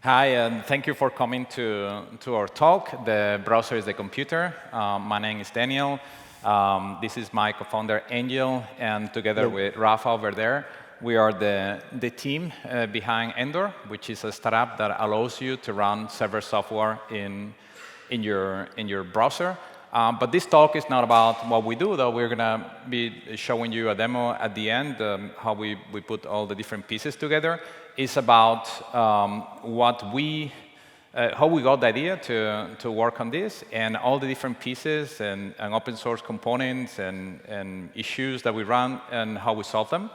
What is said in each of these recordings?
Hi, and thank you for coming to our talk. The browser is the computer. My name is Daniel. This is my co-founder, Angel, and together with Rafa over there, we are the team behind Endor, which is a startup that allows you to run server software in your browser. But this talk is not about what we do, though. We're going to be showing you a demo at the end, how we put all the different pieces together. It's about how we got the idea to work on this, and all the different pieces and open source components and issues that we run and how we solve them.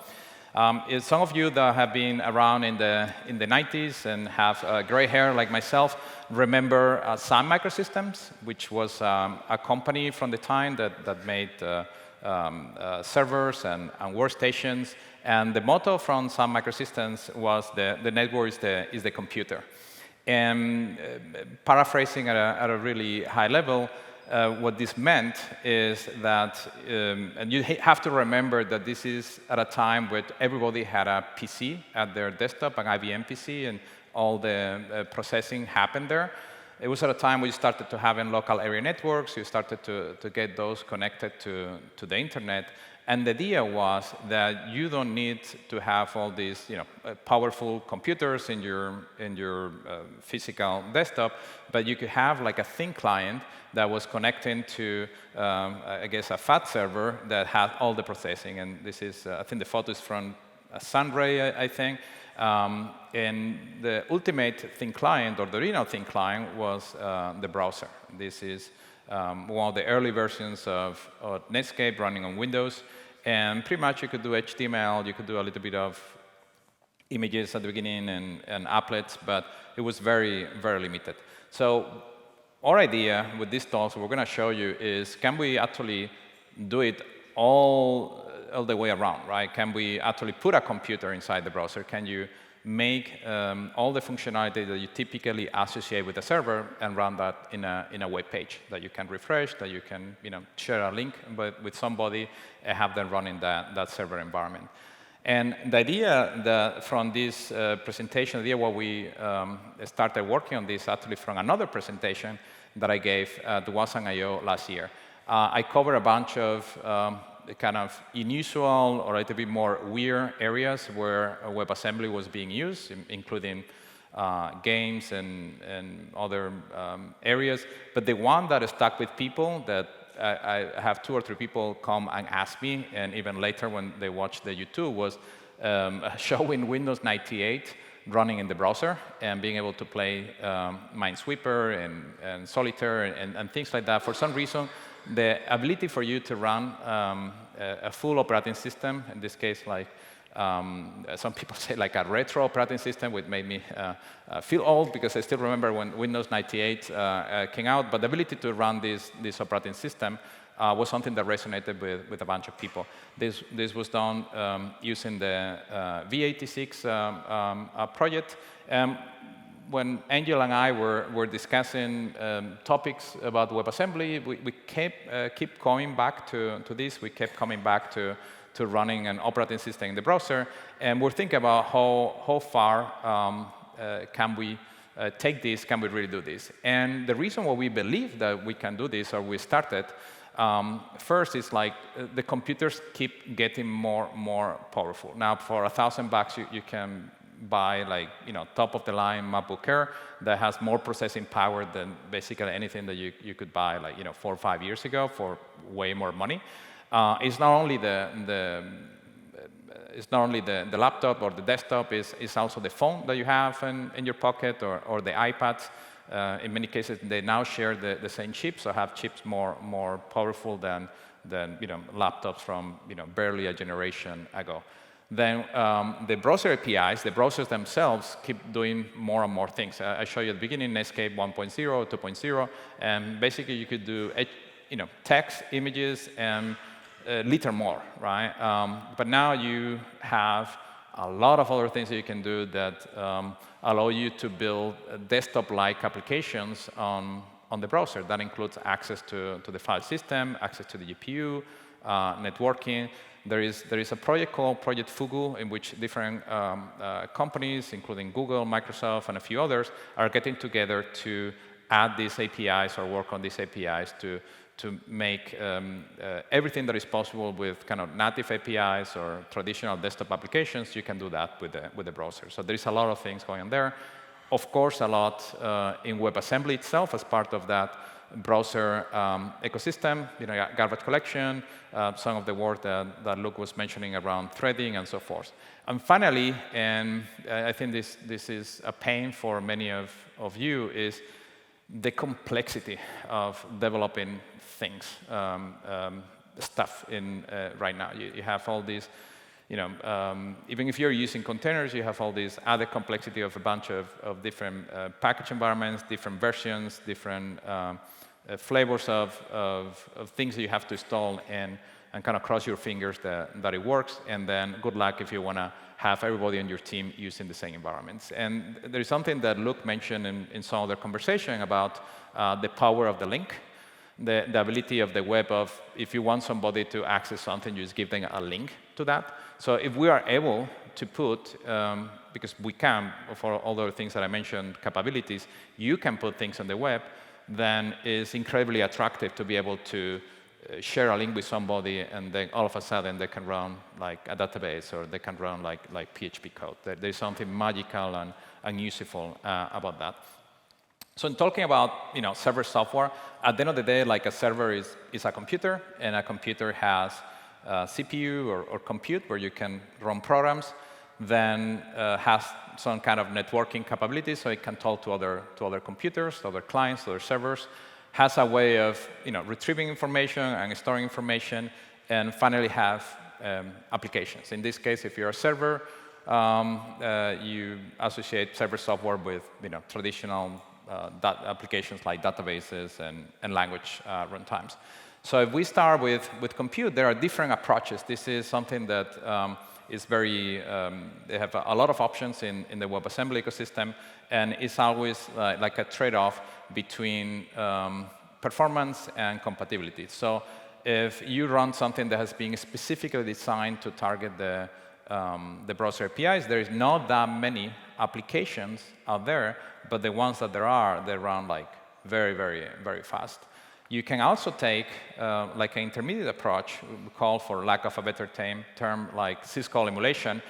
Some of you that have been around in the 90s and have gray hair like myself remember Sun Microsystems, which was a company from the time that made servers and workstations. And the motto from Sun Microsystems was the network is the computer. And paraphrasing at a really high level, what this meant is that, and you have to remember that this is at a time where everybody had a PC at their desktop, an IBM PC, and all the processing happened there. It was at a time where you started to have local area networks, you started to get those connected to the internet. And the idea was that you don't need to have all these powerful computers in your physical desktop, but you could have like a thin client that was connecting to, I guess, a fat server that had all the processing. And this is, I think the photo is from a Sunray, I think. And the ultimate thin client, or the original thin client, was the browser. This is one of the early versions of Netscape running on Windows. And pretty much you could do HTML, you could do a little bit of images at the beginning and applets, but it was very, very limited. So our idea with this talk, we're going to show you is, can we actually do it all the way around, right? Can we actually put a computer inside the browser? Can you make all the functionality that you typically associate with a server and run that in a web page that you can refresh, that you can share a link with somebody and have them running that server environment? And the idea that from this presentation, the idea why we started working on this actually from another presentation that I gave at Wasm last year. I covered a bunch of kind of unusual or a little bit more weird areas where WebAssembly was being used, including games and other areas. But the one that stuck with people, that I have 2 or 3 people come and ask me, and even later when they watched the YouTube, was showing Windows 98 running in the browser and being able to play Minesweeper and Solitaire and things like that. For some reason, the ability for you to run a full operating system, in this case, like some people say like a retro operating system, which made me feel old because I still remember when Windows 98 came out. But the ability to run this operating system was something that resonated with a bunch of people. This was done using the V86 project. When Angel and I were discussing topics about WebAssembly, we keep coming back to this. We kept coming back to running an operating system in the browser, and we're thinking about how far can we take this, can we really do this? And the reason why we believe that we can do this, or we started, first is like the computers keep getting more powerful. Now, for $1,000, you can buy like top-of-the-line MacBook Air that has more processing power than basically anything that you could buy like 4 or 5 years ago for way more money. It's not only the laptop or the desktop, it's also the phone that you have in your pocket, or the iPads. In many cases, they now share the same chips, so have chips more powerful than laptops from barely a generation ago. Then the browser APIs, the browsers themselves, keep doing more and more things. I showed you at the beginning, Netscape 1.0, 2.0, and basically you could do text, images, and little more, right? But now you have a lot of other things that you can do that allow you to build desktop-like applications on the browser. That includes access to the file system, access to the GPU, networking. There is a project called Project Fugu, in which different companies, including Google, Microsoft, and a few others, are getting together to add these APIs or work on these APIs to make everything that is possible with kind of native APIs or traditional desktop applications. You can do that with the browser. So there is a lot of things going on there. Of course, a lot in WebAssembly itself as part of that browser ecosystem, garbage collection, some of the work that Luke was mentioning around threading and so forth. And finally, and I think this is a pain for many of you, is the complexity of developing things, stuff in right now. You have all these, even if you're using containers, you have all this added complexity of a bunch of different package environments, different versions, different flavors of things that you have to install and kind of cross your fingers that it works. And then good luck if you want to have everybody on your team using the same environments. And there is something that Luke mentioned in some other conversation about the power of the link, the ability of the web of, if you want somebody to access something, you just give them a link to that. So if we are able to put, because we can, for all the things that I mentioned, capabilities, you can put things on the web, then it's incredibly attractive to be able to share a link with somebody, and then all of a sudden they can run like a database, or they can run like PHP code. There's something magical and useful about that. So in talking about server software, at the end of the day, like a server is a computer, and a computer has CPU or compute where you can run programs, then has some kind of networking capabilities, so it can talk to other computers, to other clients, to other servers, has a way of retrieving information and storing information, and finally have applications. In this case, if you're a server, you associate server software with traditional applications like databases and language runtimes. So if we start with compute, there are different approaches. This is something that is very, they have a lot of options in the WebAssembly ecosystem, and it's always like a trade-off between performance and compatibility. So if you run something that has been specifically designed to target the browser APIs, there is not that many applications out there, but the ones that there are, they run like very, very, very fast. You can also take like an intermediate approach, we call, for lack of a better term, like syscall emulation,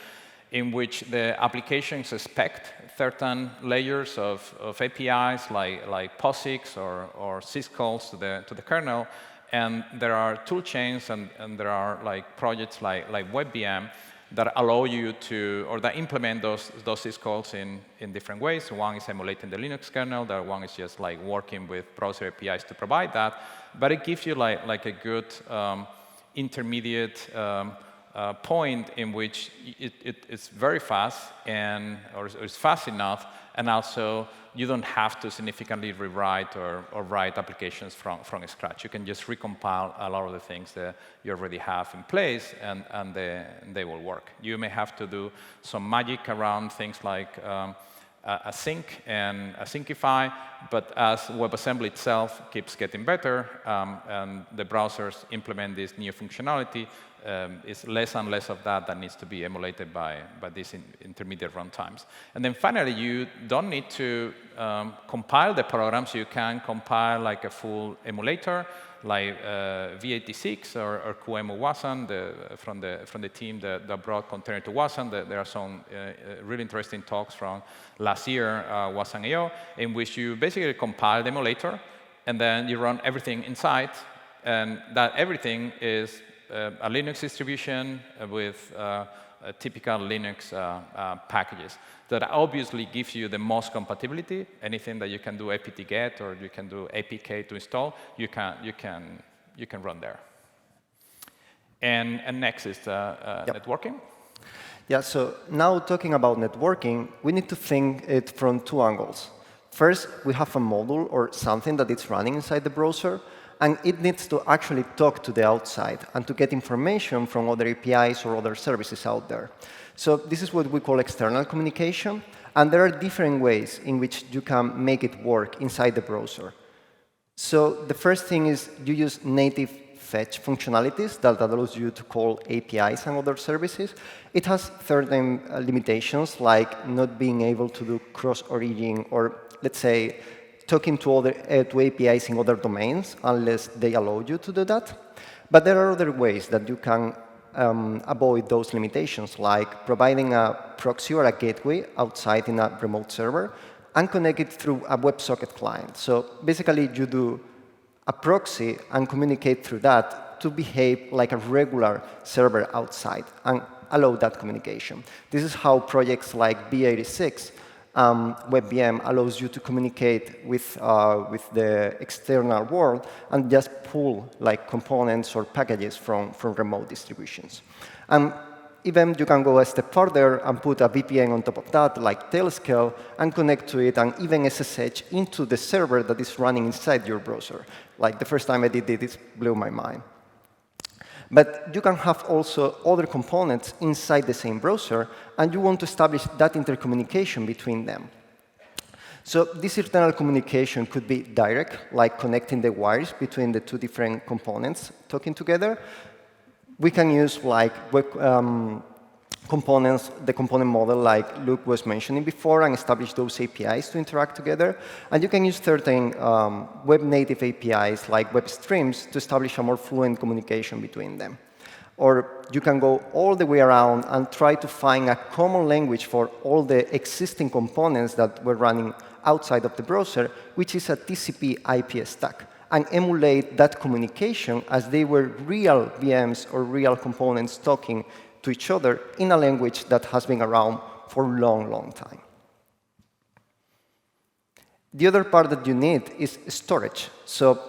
in which the applications expect certain layers of APIs like POSIX or syscalls to the kernel, and there are tool chains and there are like projects like WebVM that allow you to, or that implement those syscalls in different ways. One is emulating the Linux kernel, the other one is just like working with browser APIs to provide that. But it gives you like a good intermediate point in which it's very fast or it's fast enough, and also you don't have to significantly rewrite or write applications from scratch. You can just recompile a lot of the things that you already have in place, and they will work. You may have to do some magic around things like async and asyncify, but as WebAssembly itself keeps getting better and the browsers implement this new functionality, it's less and less of that needs to be emulated by these intermediate runtimes. And then finally, you don't need to compile the programs. You can compile like a full emulator, like v86 or QEMU Wasm from the team that brought container to Wasm. There are some really interesting talks from last year, Wasm.io, in which you basically compile the emulator, and then you run everything inside, and that everything is a Linux distribution with typical Linux packages that obviously gives you the most compatibility. Anything that you can do apt-get or you can do apk to install, you can run there. And next is networking. Yeah, so now talking about networking, we need to think it from two angles. First, we have a module or something that is running inside the browser, and it needs to actually talk to the outside and to get information from other APIs or other services out there. So this is what we call external communication, and there are different ways in which you can make it work inside the browser. So the first thing is you use native fetch functionalities that allows you to call APIs and other services. It has certain limitations, like not being able to do cross-origin or, let's say, talking to APIs in other domains unless they allow you to do that. But there are other ways that you can avoid those limitations, like providing a proxy or a gateway outside in a remote server and connect it through a WebSocket client. So basically, you do a proxy and communicate through that to behave like a regular server outside and allow that communication. This is how projects like B86 WebVM allows you to communicate with the external world and just pull like components or packages from remote distributions. Even you can go a step further and put a VPN on top of that, like Tailscale, and connect to it and even SSH into the server that is running inside your browser. Like the first time I did it blew my mind. But you can have also other components inside the same browser, and you want to establish that intercommunication between them. So this internal communication could be direct, like connecting the wires between the two different components talking together. We can use like components, the component model like Luke was mentioning before, and establish those APIs to interact together. And you can use certain web-native APIs like web streams to establish a more fluent communication between them. Or you can go all the way around and try to find a common language for all the existing components that were running outside of the browser, which is a TCP IP stack, and emulate that communication as they were real VMs or real components talking to each other in a language that has been around for a long, long time. The other part that you need is storage. So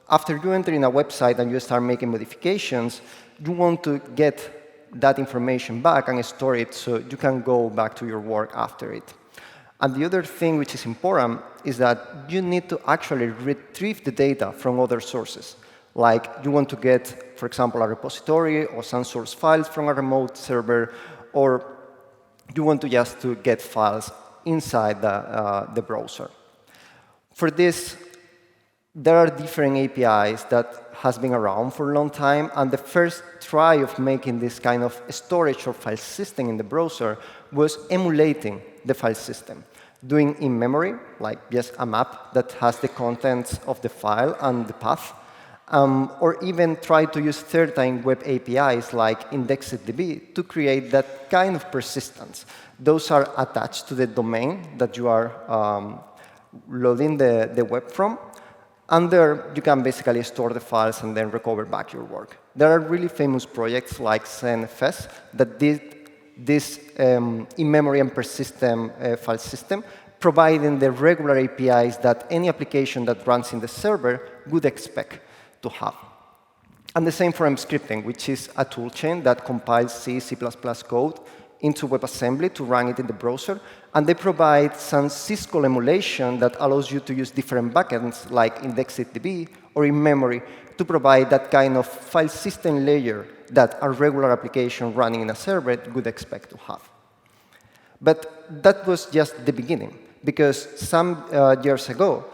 after you enter in a website and you start making modifications, you want to get that information back and store it so you can go back to your work after it. And the other thing which is important is that you need to actually retrieve the data from other sources. Like you want to get, for example, a repository or some source files from a remote server, or you want to just to get files inside the browser. For this, there are different APIs that has been around for a long time, and the first try of making this kind of storage or file system in the browser was emulating the file system, doing in memory, like just a map that has the contents of the file and the path, or even try to use certain web APIs like IndexedDB to create that kind of persistence. Those are attached to the domain that you are loading the web from. And there, you can basically store the files and then recover back your work. There are really famous projects like ZenFS that did this in-memory and persistent file system, providing the regular APIs that any application that runs in the server would expect to have. And the same for mscripting, which is a toolchain that compiles C, C++ code into WebAssembly to run it in the browser. And they provide some syscall emulation that allows you to use different backends, like IndexedDB or in-memory, to provide that kind of file system layer that a regular application running in a server would expect to have. But that was just the beginning, because some years ago,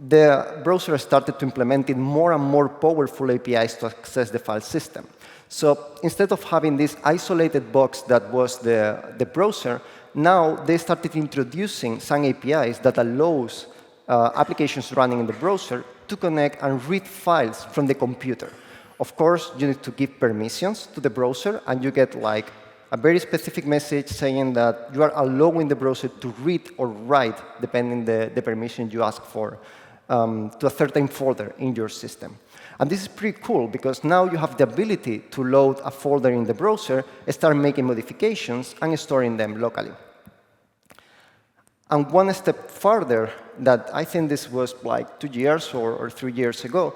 the browser started to implement more and more powerful APIs to access the file system. So instead of having this isolated box that was the browser, now they started introducing some APIs that allows applications running in the browser to connect and read files from the computer. Of course, you need to give permissions to the browser, and you get like a very specific message saying that you are allowing the browser to read or write, depending the permission you ask for, to a certain folder in your system. And this is pretty cool, because now you have the ability to load a folder in the browser, start making modifications, and storing them locally. And one step further, that I think this was like 2 years or 3 years ago,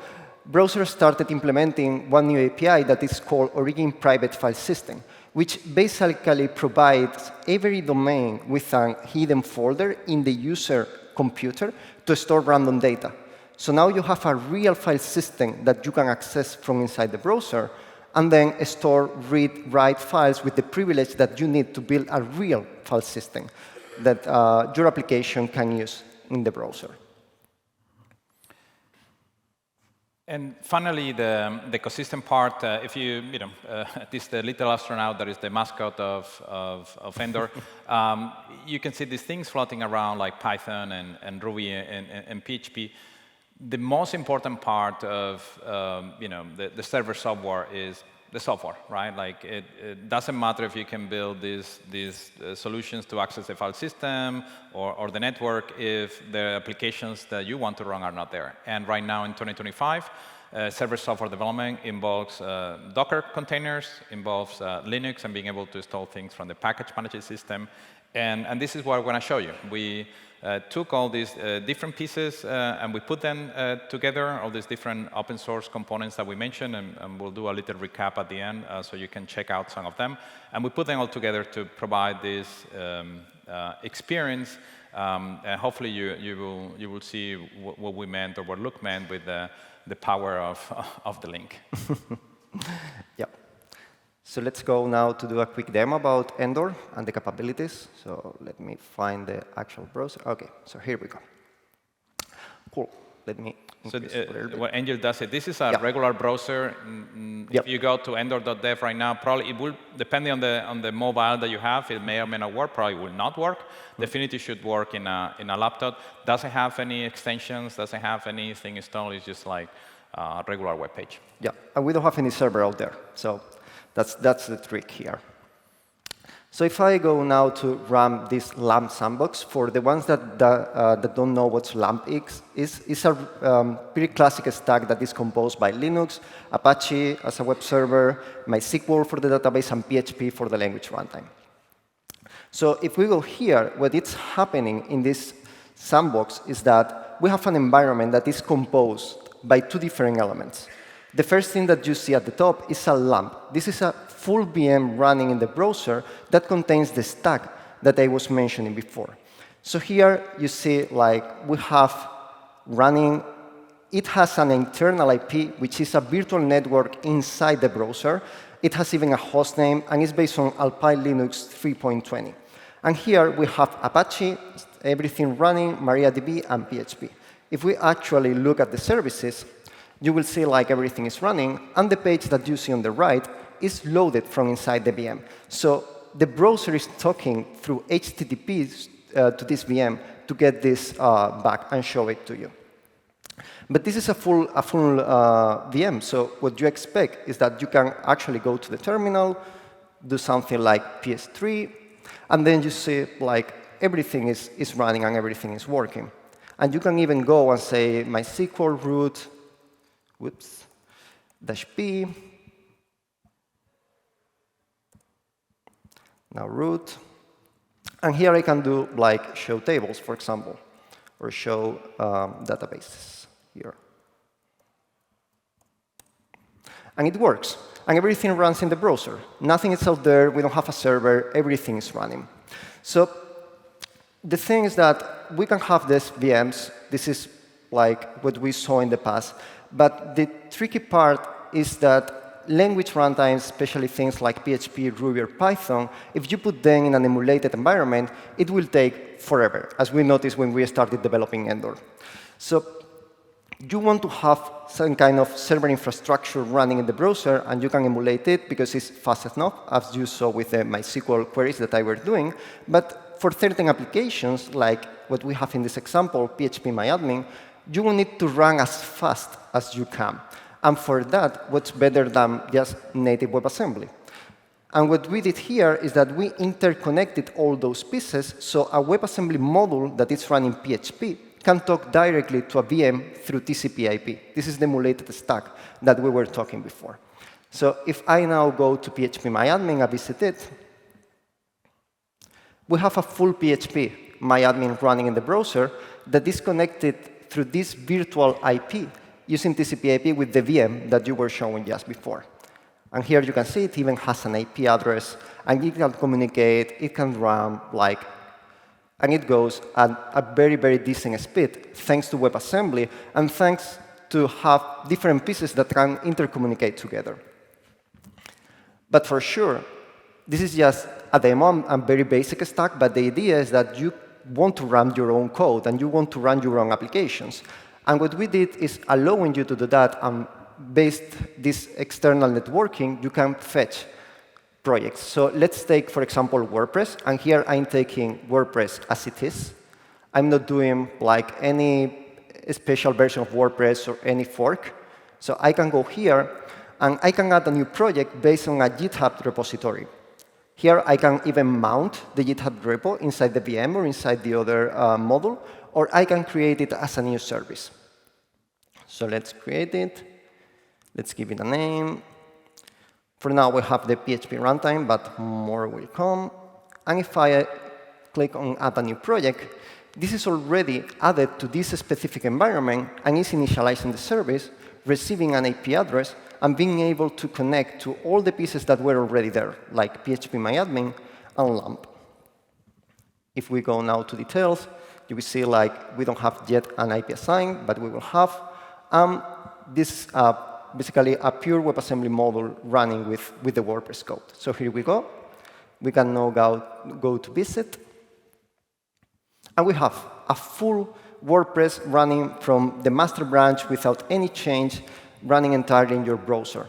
browsers started implementing one new API that is called Origin Private File System, which basically provides every domain with a hidden folder in the user computer to store random data. So now you have a real file system that you can access from inside the browser, and then store, read, write files with the privilege that you need to build a real file system that your application can use in the browser. And finally, the ecosystem part. If this the little astronaut that is the mascot of Endor, you can see these things floating around like Python and Ruby and PHP. The most important part of the server software is the software, right? Like it doesn't matter if you can build these solutions to access the file system or the network if the applications that you want to run are not there. And right now in 2025, server software development involves Docker containers, involves Linux and being able to install things from the package management system. And this is what I'm going to show you. We took all these different pieces and we put them together, all these different open source components that we mentioned, and we'll do a little recap at the end so you can check out some of them. And we put them all together to provide this experience. And hopefully you will see what we meant or what Luke meant with the power of the link. Yeah. So let's go now to do a quick demo about Endor and the capabilities. So let me find the actual browser. OK, so here we go. Cool. Let me what Angel does it. This is a regular browser. If you go to endor.dev right now, probably it will, depending on the mobile that you have, it may or may not work. Probably will not work. Definitely should work in a laptop. Doesn't have any extensions. Doesn't have anything installed. It's just like a regular web page. Yeah, and we don't have any server out there. So that's the trick here. So if I go now to run this LAMP sandbox, for the ones that don't know what LAMP is, it's a pretty classic stack that is composed by Linux, Apache as a web server, MySQL for the database, and PHP for the language runtime. So if we go here, what is happening in this sandbox is that we have an environment that is composed by two different elements. The first thing that you see at the top is a LAMP. This is a full VM running in the browser that contains the stack that I was mentioning before. So here you see like we have running. It has an internal IP, which is a virtual network inside the browser. It has even a host name, and it's based on Alpine Linux 3.20. And here we have Apache, everything running, MariaDB, and PHP. If we actually look at the services, you will see like everything is running, and the page that you see on the right is loaded from inside the VM. So the browser is talking through HTTP to this VM to get this back and show it to you. But this is a full VM, so what you expect is that you can actually go to the terminal, do something like PS3, and then you see like everything is running and everything is working. And you can even go and say MySQL root, whoops, -p, now root. And here I can do like show tables, for example, or show databases here. And it works. And everything runs in the browser. Nothing is out there. We don't have a server. Everything is running. So the thing is that we can have these VMs. This is like what we saw in the past. But the tricky part is that language runtimes, especially things like PHP, Ruby, or Python, if you put them in an emulated environment, it will take forever, as we noticed when we started developing Endor. So you want to have some kind of server infrastructure running in the browser, and you can emulate it because it's fast enough, as you saw with the MySQL queries that I were doing. But for certain applications, like what we have in this example, PHP-MyAdmin, you will need to run as fast as you can. And for that, what's better than just native WebAssembly? And what we did here is that we interconnected all those pieces, so a WebAssembly module that is running PHP can talk directly to a VM through TCP/IP. This is the emulated stack that we were talking before. So if I now go to PHP-MyAdmin and visit it, we have a full PHP-MyAdmin running in the browser that is connected through this virtual IP using TCP/IP with the VM that you were showing just before. And here you can see it even has an IP address, and it can communicate, it can run, and it goes at a very, very decent speed, thanks to WebAssembly, and thanks to have different pieces that can intercommunicate together. But for sure, this is just a demo and very basic stack, but the idea is that you want to run your own code, and you want to run your own applications. And what we did is allowing you to do that, and based this external networking, you can fetch projects. So let's take, for example, WordPress. And here I'm taking WordPress as it is. I'm not doing like any special version of WordPress or any fork. So I can go here, and I can add a new project based on a GitHub repository. Here, I can even mount the GitHub repo inside the VM or inside the other module, or I can create it as a new service. So let's create it. Let's give it a name. For now, we have the PHP runtime, but more will come. And if I click on Add a new project, this is already added to this specific environment and is initializing the service, receiving an IP address, and being able to connect to all the pieces that were already there, like PHPMyAdmin and LAMP. If we go now to details, you will see like we don't have yet an IP assigned, but we will have. This is basically a pure WebAssembly module running with the WordPress code. So here we go. We can now go to visit. And we have a full WordPress running from the master branch without any change, running entirely in your browser.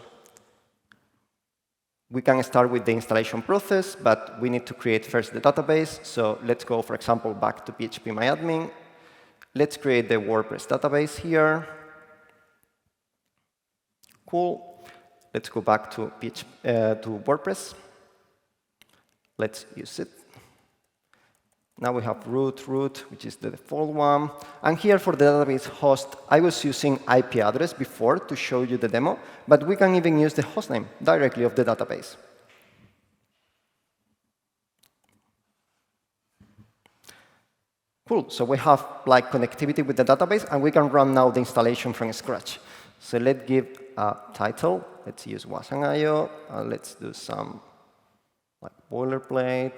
We can start with the installation process, but we need to create first the database. So let's go, for example, back to PHPMyAdmin. Let's create the WordPress database here. Cool. Let's go back to WordPress. Let's use it. Now we have root, which is the default one. And here for the database host, I was using IP address before to show you the demo, but we can even use the hostname directly of the database. Cool. So we have like connectivity with the database, and we can run now the installation from scratch. So let's give a title. Let's use Wasm.io. Let's do some like boilerplate.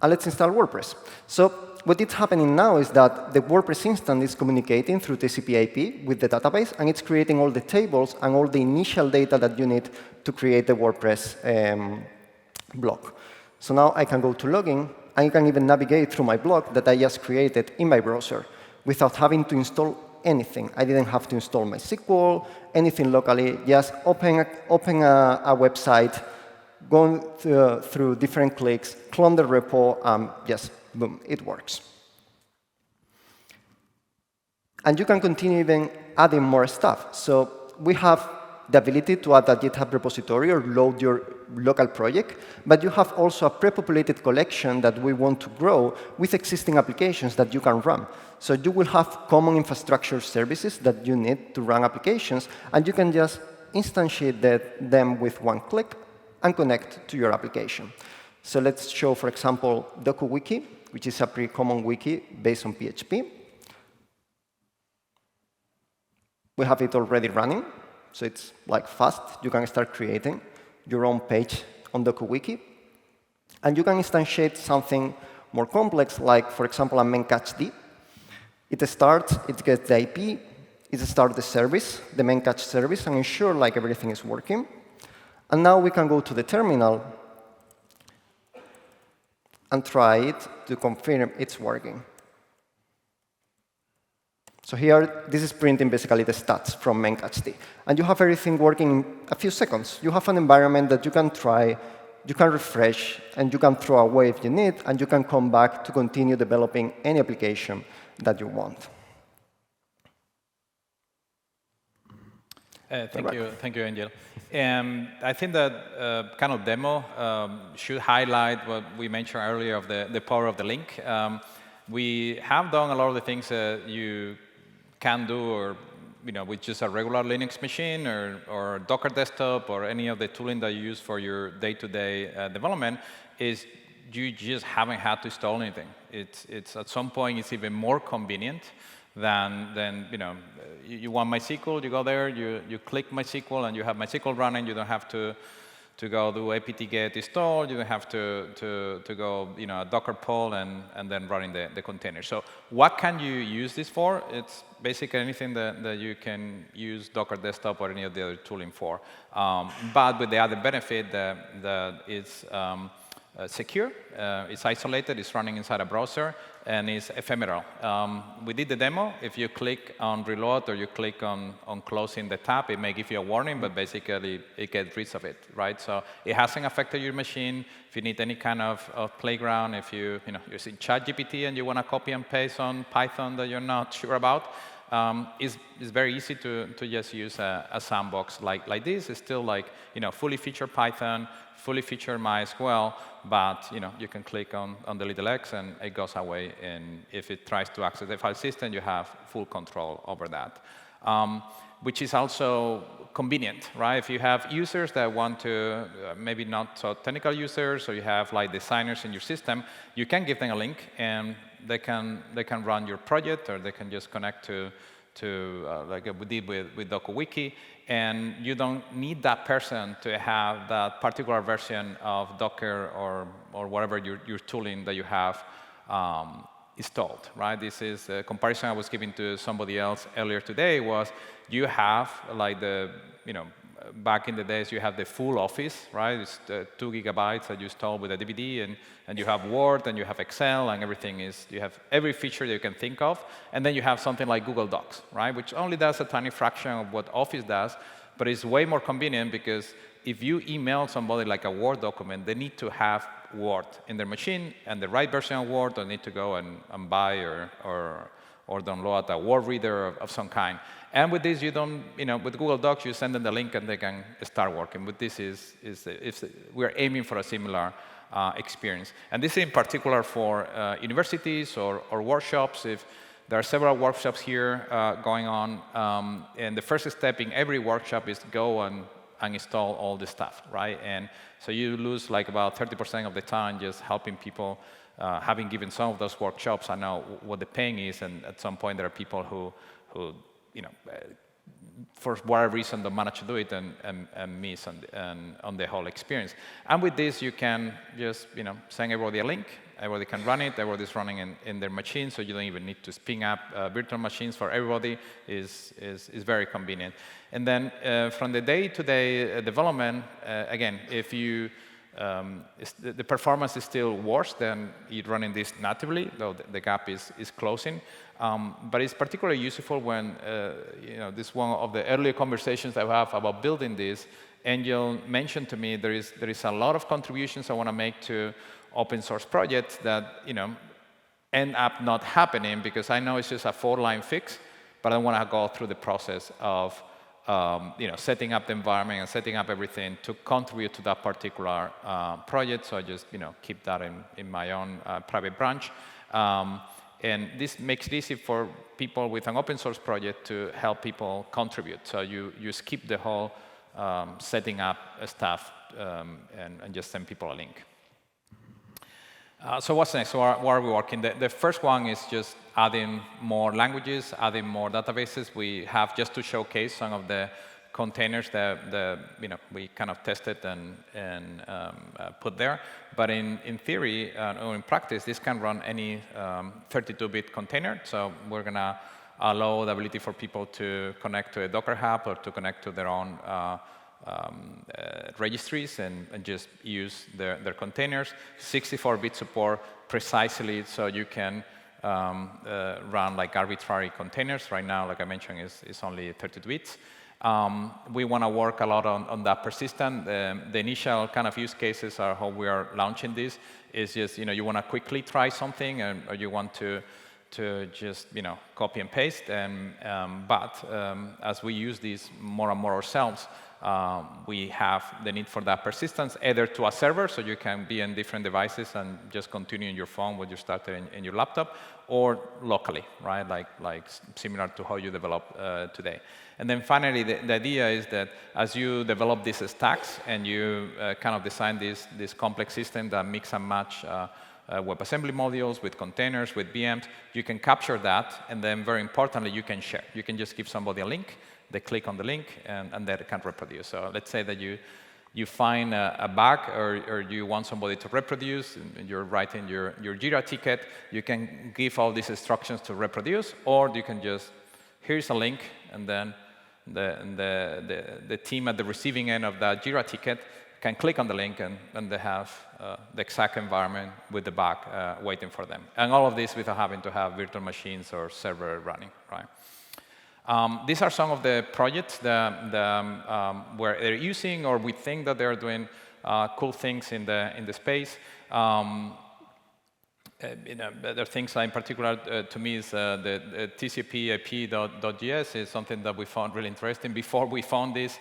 And let's install WordPress. So what is happening now is that the WordPress instance is communicating through TCP IP with the database, and it's creating all the tables and all the initial data that you need to create the WordPress block. So now I can go to login, and I can even navigate through my block that I just created in my browser without having to install anything. I didn't have to install MySQL, anything locally, just open a website, going through different clicks, clone the repo, just boom, it works. And you can continue even adding more stuff. So we have the ability to add a GitHub repository or load your local project, but you have also a pre-populated collection that we want to grow with existing applications that you can run. So you will have common infrastructure services that you need to run applications, and you can just instantiate them with one click and connect to your application. So let's show, for example, DokuWiki, which is a pretty common wiki based on PHP. We have it already running, so it's like fast. You can start creating your own page on DokuWiki. And you can instantiate something more complex, like, for example, a memcached. It starts, it gets the IP, it starts the service, the memcache service, and ensure like everything is working. And now we can go to the terminal and try it to confirm it's working. So here, this is printing basically the stats from memcached. And you have everything working in a few seconds. You have an environment that you can try, you can refresh, and you can throw away if you need, and you can come back to continue developing any application that you want. Thank you, Angel. I think that kind of demo should highlight what we mentioned earlier of the power of the link. We have done a lot of the things that you can do, or with just a regular Linux machine or Docker desktop or any of the tooling that you use for your day-to-day development. Is you just haven't had to install anything. It's at some point it's even more convenient than you want MySQL, you go there, you click MySQL, and you have MySQL running. You don't have to go do apt-get install. You don't have to go a Docker pull and then running the container. So what can you use this for? It's basically anything that you can use Docker desktop or any of the other tooling for, but with the added benefit that it's secure, it's isolated, it's running inside a browser, and it's ephemeral. We did the demo. If you click on reload or you click on closing the tab, it may give you a warning, but basically it gets rid of it, right? So it hasn't affected your machine. If you need any kind of playground, if you're using ChatGPT and you want to copy and paste on Python that you're not sure about, it's very easy to just use a sandbox like this. It's still like fully featured Python, fully featured MySQL, but you can click on the little X and it goes away. And if it tries to access the file system, you have full control over that, which is also convenient, right? If you have users that want to, maybe not so technical users, or you have like designers in your system, you can give them a link and they can run your project, or they can just connect to like we did with DokuWiki, and you don't need that person to have that particular version of Docker or whatever your tooling that you have installed, right? This is a comparison I was giving to somebody else earlier today. Was you have like back in the days, you have the full Office, right? It's 2 gigabytes that you install with a DVD, and you have Word, and you have Excel, and everything is, you have every feature that you can think of. And then you have something like Google Docs, right? Which only does a tiny fraction of what Office does, but it's way more convenient because if you email somebody like a Word document, they need to have Word in their machine, and the right version of Word, they need to go and buy or download a Word reader of some kind. And with this, you don't, with Google Docs, you send them the link and they can start working. With this, we're aiming for a similar experience. And this is in particular for universities or workshops. If there are several workshops here going on, and the first step in every workshop is to go and install all this stuff, right? And so you lose like about 30% of the time just helping people. Having given some of those workshops, I know what the pain is, and at some point there are people who for whatever reason don't manage to do it and miss on the whole experience. And with this, you can just send everybody a link. Everybody can run it. Everybody's running in their machine, so you don't even need to spin up virtual machines for everybody. Is very convenient. And then from the day-to-day development, again, if you the performance is still worse than it running this natively, though the gap is closing. But it's particularly useful when, this is one of the earlier conversations that I have about building this. Angel mentioned to me there is a lot of contributions I want to make to open source projects that end up not happening because I know it's just a 4-line fix, but I want to go through the process of setting up the environment and setting up everything to contribute to that particular project. So I just keep that in my own private branch. And this makes it easy for people with an open source project to help people contribute. So you skip the whole setting up stuff and just send people a link. So what's next? So what are we working? The first one is just adding more languages, adding more databases. We have just to showcase some of the containers that we kind of tested and put there. But in theory or in practice, this can run any 32-bit container. So we're going to allow the ability for people to connect to a Docker Hub or to connect to their own registries and just use their containers. 64-bit support precisely so you can run like arbitrary containers. Right now, like I mentioned, is only 32 bits. We want to work a lot on that persistent. The initial kind of use cases are how we are launching this. Is just you want to quickly try something, or you want to just copy and paste. But as we use this more and more ourselves, we have the need for that persistence, either to a server, so you can be in different devices and just continue in your phone what you started in your laptop, or locally, right? Like similar to how you develop today. And then finally, the idea is that as you develop these stacks and you kind of design this complex system that mix and match WebAssembly modules with containers, with VMs, you can capture that, and then very importantly, you can share. You can just give somebody a link, they click on the link, and they can reproduce. So let's say that you find a bug or you want somebody to reproduce, and you're writing your Jira ticket, you can give all these instructions to reproduce, or you can just, here's a link, and then the team at the receiving end of that Jira ticket can click on the link, and they have the exact environment with the bug waiting for them. And all of this without having to have virtual machines or server running, right? These are some of the projects where they're using, or we think that they're doing cool things in the space. There are things in particular to me is the TCP/IP.js is something that we found really interesting. Before we found this,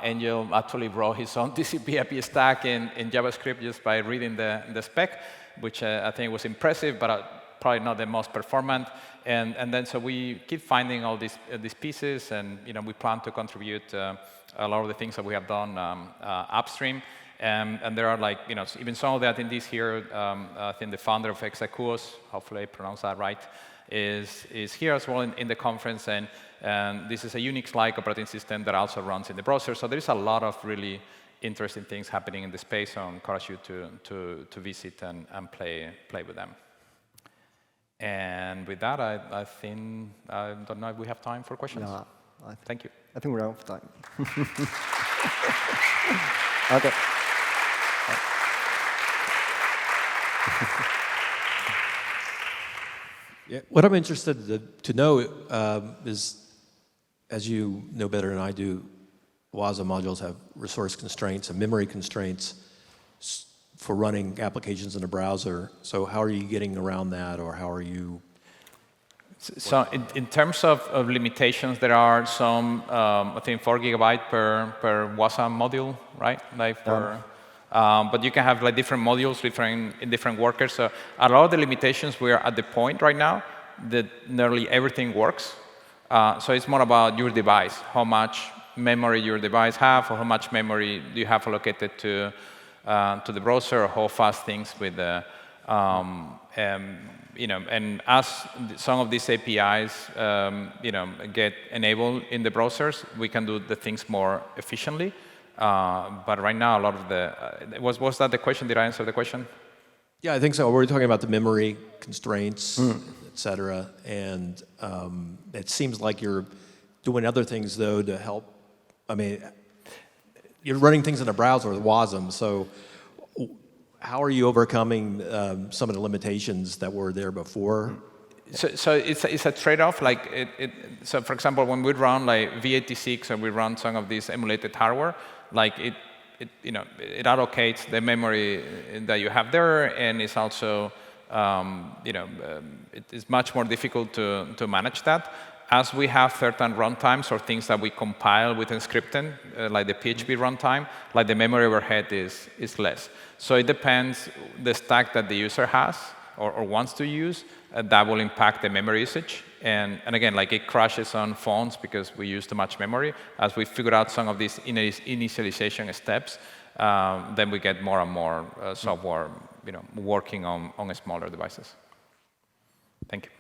Angel actually wrote his own TCP/IP stack in JavaScript just by reading the spec, which I think was impressive, but probably not the most performant. And then so we keep finding all these pieces, and we plan to contribute a lot of the things that we have done upstream. And there are even some of the attendees here. I think the founder of Exacuos, hopefully I pronounced that right, is here as well in the conference. And this is a Unix-like operating system that also runs in the browser. So there is a lot of really interesting things happening in the space. So I encourage you to visit and play with them. And with that, I think I don't know if we have time for questions. No, thank you. I think we're out of time. Okay. Yeah, what I'm interested to know is, as you know better than I do, Wasm modules have resource constraints and memory constraints for running applications in a browser. So how are you getting around that, or how are you? So in terms of limitations, there are some, I think 4 GB per Wasm module, right? But you can have different modules in different workers. So a lot of the limitations, we are at the point right now that nearly everything works. So it's more about your device, how much memory your device have, or how much memory do you have allocated to the browser, or how fast things with the and as some of these APIs get enabled in the browsers, we can do the things more efficiently. But right now, a lot of the was that the question? Did I answer the question? Yeah, I think so. We're talking about the memory constraints, et cetera, and it seems like you're doing other things though to help. I mean, you're running things in a browser with Wasm, so how are you overcoming some of the limitations that were there before? So it's a trade-off. So for example, when we run v86 and we run some of this emulated hardware, it allocates the memory that you have there, and it's also it is much more difficult to manage that. As we have certain runtimes or things that we compile within scripting, like the PHP runtime, the memory overhead is less. So it depends the stack that the user has or wants to use. That will impact the memory usage. And again, it crashes on phones because we use too much memory. As we figure out some of these initialization steps, then we get more and more software working on smaller devices. Thank you.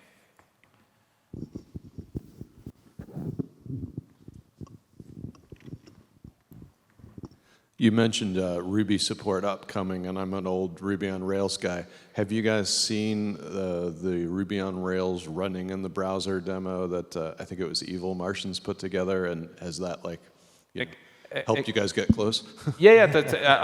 You mentioned Ruby support upcoming, and I'm an old Ruby on Rails guy. Have you guys seen the Ruby on Rails running in the browser demo that I think it was Evil Martians put together, and has that helped you guys get close? Yeah.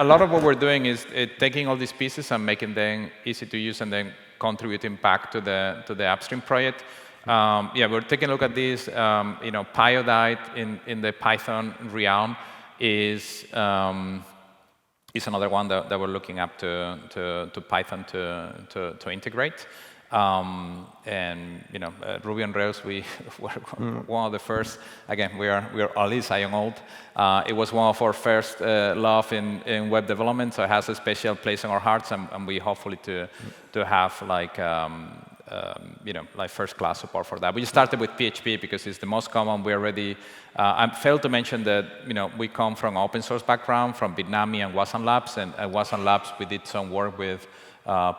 A lot of what we're doing is taking all these pieces and making them easy to use, and then contributing back to the upstream project. We're taking a look at this. Pyodite in the Python realm is another one that we're looking up to Python to integrate. Ruby on Rails, we were one of the first. Again, we are at least I am old. It was one of our first love in web development, so it has a special place in our hearts, and we hopefully to have first-class support for that. We started with PHP because it's the most common. We already. I failed to mention that we come from open source background from Bitnami and Wasm Labs, and at Wasm Labs we did some work with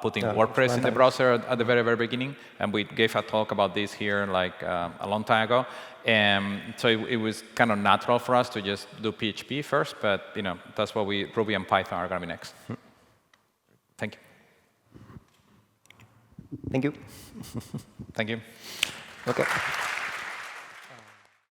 putting WordPress in the browser at the very, very beginning, and we gave a talk about this here a long time ago. So it was kind of natural for us to just do PHP first, but that's what Ruby and Python are going to be next. Thank you. Thank you. Thank you. Okay.